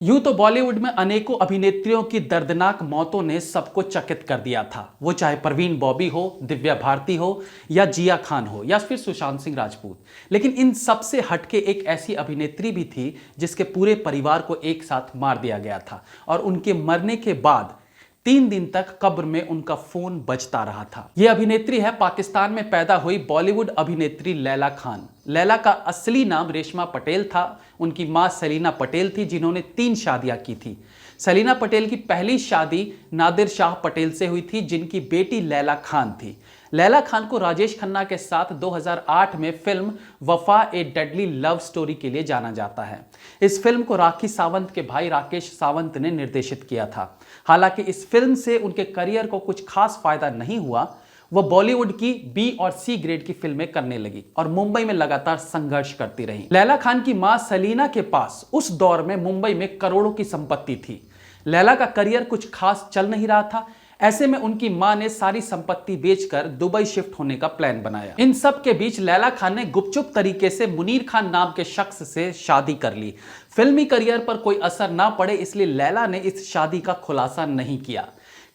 यूं तो बॉलीवुड में अनेकों अभिनेत्रियों की दर्दनाक मौतों ने सबको चकित कर दिया था। वो चाहे परवीन बॉबी हो, दिव्या भारती हो या जिया खान हो या फिर सुशांत सिंह राजपूत। लेकिन इन सबसे हटके एक ऐसी अभिनेत्री भी थी जिसके पूरे परिवार को एक साथ मार दिया गया था और उनके मरने के बाद 3 दिन तक कब्र में उनका फोन बजता रहा था। यह अभिनेत्री है पाकिस्तान में पैदा हुई बॉलीवुड अभिनेत्री लैला खान। लैला का असली नाम रेशमा पटेल था। उनकी मां सलीना पटेल थी जिन्होंने 3 शादियां की थी। सलीना पटेल की पहली शादी नादिर शाह पटेल से हुई थी जिनकी बेटी लैला खान थी। लैला खान को राजेश खन्ना के साथ 2008 में फिल्म वफा ए डेडली लव स्टोरी के लिए जाना जाता है। इस फिल्म को राखी सावंत के भाई राकेश सावंत ने निर्देशित किया था। हालांकि इस फिल्म से उनके करियर को कुछ खास फायदा नहीं हुआ। वह बॉलीवुड की बी और सी ग्रेड की फिल्में करने लगी और मुंबई में लगातार संघर्ष करती रही। लैला खान की मां सलीना के पास उस दौर में मुंबई में करोड़ों की संपत्ति थी। लैला का करियर कुछ खास चल नहीं रहा था। ऐसे में उनकी मां ने सारी संपत्ति बेचकर दुबई शिफ्ट होने का प्लान बनाया। इन सब के बीच लैला खान ने गुपचुप तरीके से मुनीर खान नाम के शख्स से शादी कर ली। फिल्मी करियर पर कोई असर ना पड़े इसलिए लैला ने इस शादी का खुलासा नहीं किया।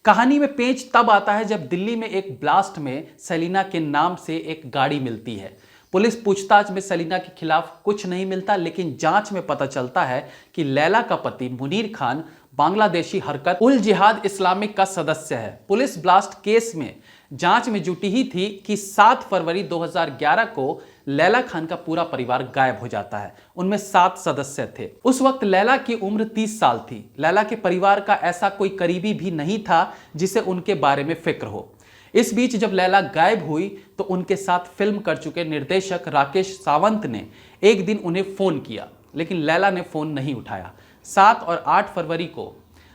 कहानी में पेंच तब आता है जब दिल्ली में एक ब्लास्ट में सलीना के नाम से एक गाड़ी मिलती है। पुलिस पूछताछ में सलीना के खिलाफ कुछ नहीं मिलता, लेकिन जांच में पता चलता है कि लैला का पति मुनीर खान बांग्लादेशी हरकत उल जिहाद इस्लामिक का सदस्य है। पुलिस ब्लास्ट केस में जांच में जुटी ही थी कि 7 फरवरी 2011 को लैला खान का पूरा परिवार गायब हो जाता है। उनमें 7 सदस्य थे। उस वक्त लैला की उम्र 30 साल थी। लैला के परिवार का ऐसा कोई करीबी भी नहीं था जिसे उनके बारे में फिक्र हो। इस बीच जब लैला गायब हुई तो उनके साथ फिल्म कर चुके निर्देशक राकेश सावंत ने एक दिन उन्हें फोन किया, लेकिन लैला ने फोन नहीं उठाया। 7 और 8 फरवरी को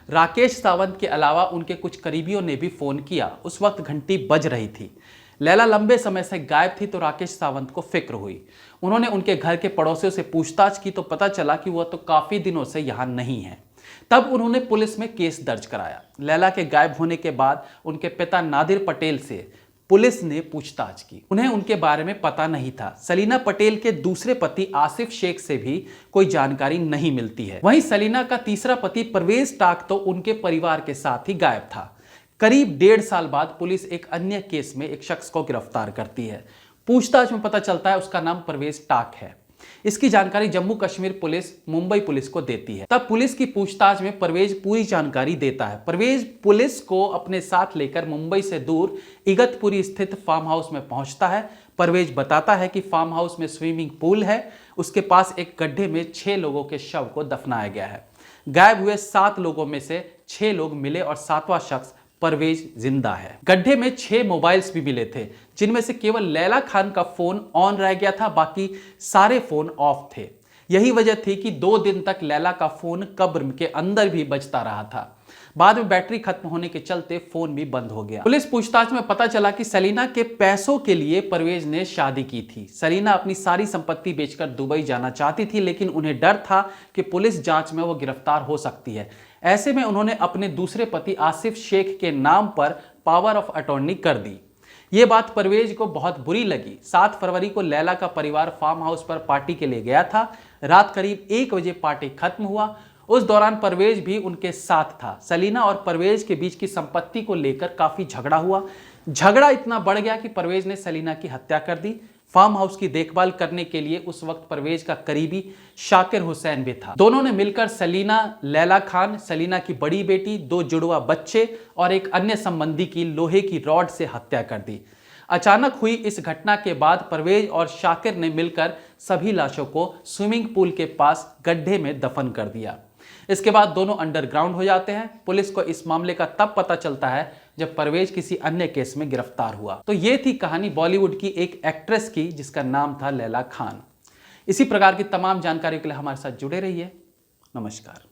राकेश सावंत के अलावा उनके कुछ करीबियों ने भी फोन किया। उस वक्त घंटी बज रही थी। लैला लंबे समय से गायब थी तो राकेश सावंत को फिक्र हुई। उन्होंने उनके घर के पड़ोसियों से पूछताछ की तो पता चला कि वह तो काफी दिनों से यहाँ नहीं है। तब उन्होंने पुलिस में केस दर्ज कराया। लैला के गायब होने के बाद उनके पिता नादिर पटेल से पुलिस ने पूछताछ की। उन्हें उनके बारे में पता नहीं था। सलीना पटेल के दूसरे पति आसिफ शेख से भी कोई जानकारी नहीं मिलती है। वहीं सलीना का तीसरा पति परवेज टाक तो उनके परिवार के साथ ही गायब था। करीब 1.5 साल बाद पुलिस एक अन्य केस में एक शख्स को गिरफ्तार करती है। पूछताछ में पता चलता है उसका नाम परवेज टाक है। इसकी जानकारी जम्मू कश्मीर पुलिस मुंबई पुलिस को देती है। तब पुलिस की पूछताछ में परवेज पूरी जानकारी देता है। परवेज पुलिस को अपने साथ लेकर मुंबई से दूर इगतपुरी स्थित फार्म हाउस में पहुंचता है। परवेज बताता है कि फार्म हाउस में स्विमिंग पूल है। उसके पास एक गड्ढे में 6 लोगों के शव को दफनाया गया है। गायब हुए 7 लोगों में से 6 लोग मिले और 7वां शख्स परवेज जिंदा है। गड्ढे में 6 मोबाइल्स भी मिले थे जिनमें से केवल लैला खान का फोन ऑन रह गया था, बाकी सारे फोन ऑफ थे। यही वजह थी कि 2 दिन तक लैला का फोन कब्र के अंदर भी बजता रहा था। बाद में बैटरी खत्म होने के चलते फोन भी बंद हो गया। पुलिस पूछताछ में पता चला कि सलीना के पैसों के लिए परवेज ने शादी की थी। सलीना अपनी सारी संपत्ति बेचकर दुबई जाना चाहती थी, लेकिन उन्हें डर था कि पुलिस जांच में वो गिरफ्तार हो सकती है। ऐसे में उन्होंने अपने दूसरे पति आसिफ शेख के नाम पर पावर ऑफ अटॉर्नी कर दी। ये बात परवेज को बहुत बुरी लगी। 7 फरवरी को लैला का परिवार फार्म हाउस पर पार्टी के लिए गया था। रात करीब 1 बजे पार्टी खत्म हुआ। उस दौरान परवेज भी उनके साथ था। सलीना और परवेज के बीच की संपत्ति को लेकर काफी झगड़ा हुआ। झगड़ा इतना बढ़ गया कि परवेज ने सलीना की हत्या कर दी। फार्म हाउस की देखभाल करने के लिए उस वक्त परवेज का करीबी शाकिर हुसैन भी था। दोनों ने मिलकर सलीना, लैला खान, सलीना की बड़ी बेटी, 2 जुड़वा बच्चे और एक अन्य संबंधी की लोहे की रॉड से हत्या कर दी। अचानक हुई इस घटना के बाद परवेज और शाकिर ने मिलकर सभी लाशों को स्विमिंग पूल के पास गड्ढे में दफन कर दिया। इसके बाद दोनों अंडरग्राउंड हो जाते हैं। पुलिस को इस मामले का तब पता चलता है जब परवेज किसी अन्य केस में गिरफ्तार हुआ। तो ये थी कहानी बॉलीवुड की एक एक्ट्रेस की जिसका नाम था लैला खान। इसी प्रकार की तमाम जानकारी के लिए हमारे साथ जुड़े रहिए। नमस्कार।